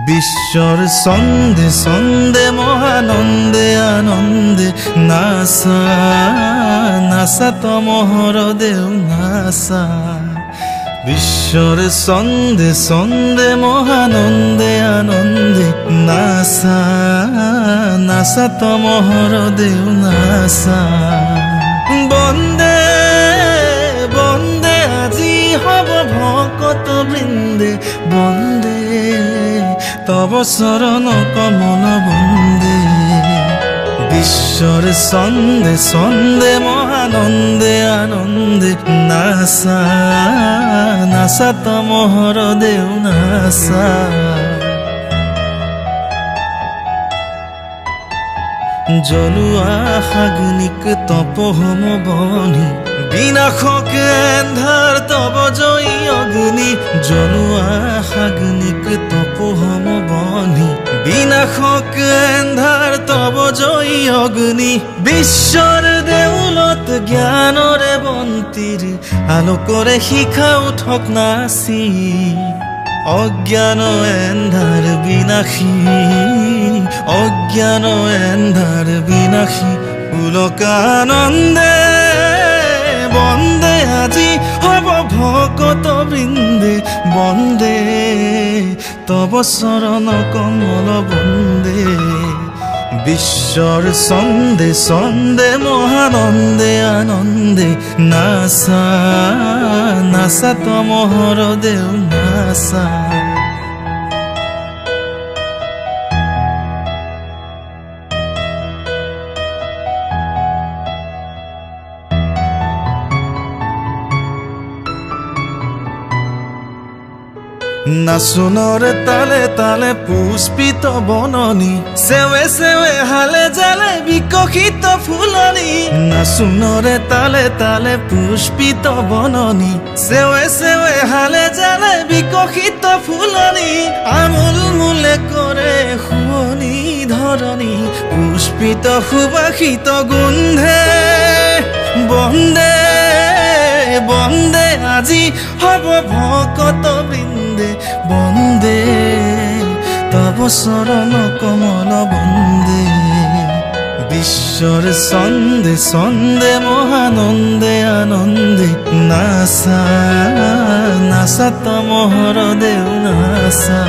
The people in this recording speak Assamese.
বিশ্বর ছন্দে ছন্দে মহানন্দে আনন্দে নাচা নাচা তমহর দেও নাচা। বিশ্বর ছন্দে ছন্দে মহানন্দে আনন্দে নাচা নাচা তমহর দেও নাচা। বন্দে বন্দে আজি হব ভকত বৃন্দে বন্দে তব চরণ কমল বন্দে। বিশ্বর ছন্দে ছন্দে মহানন্দে আনন্দে নাচা নাচা তমহর দেও নাচা। জ্বলোৱা হাগ্নিক তপহম বনি বিনাশক এন্ধাৰ তব জয়ী অগ্নি। জ্বলোৱা হাগ্নিক তপহম বনি বিনাশক এন্ধাৰ তব জয়ী অগ্নি। বিশ্বৰ দেউলত জ্ঞানৰে বন্তিৰ আলোকৰে শিখা উঠক নাচি। অজ্ঞান এন্ধাৰ বিনাশী অজ্ঞান এন্ধাৰ বিনাশী পুলকানন্দে বন্দে আজি হব ভকত বৃন্দে বন্দে তব চরণ কমল বন্দে। বিশ্বর ছন্দে ছন্দে মহানন্দে আনন্দে নাচা নাচা তমহর দেও নাচা। নাচুনৰ তালে তালে পুষ্পিত বননি সেৱে সেৱে হালে জালে বিকশিত ফুলনি। নাচুনৰ তালে তালে পুষ্পিত বননি সেৱে সেৱে হালে জালে বিকশিত ফুলনি। আমূল মূলে কৰে শুৱনি ধৰণি পুষ্পিত সুবাসিত গোন্ধে বন্দে বন্দে আজি হব ভকত বৃন্দে বন্দে তব চরণ কমল বন্দে। বিশ্বর ছন্দে ছন্দে মহানন্দে আনন্দে নাচা নাচা তমহর দেও নাচা।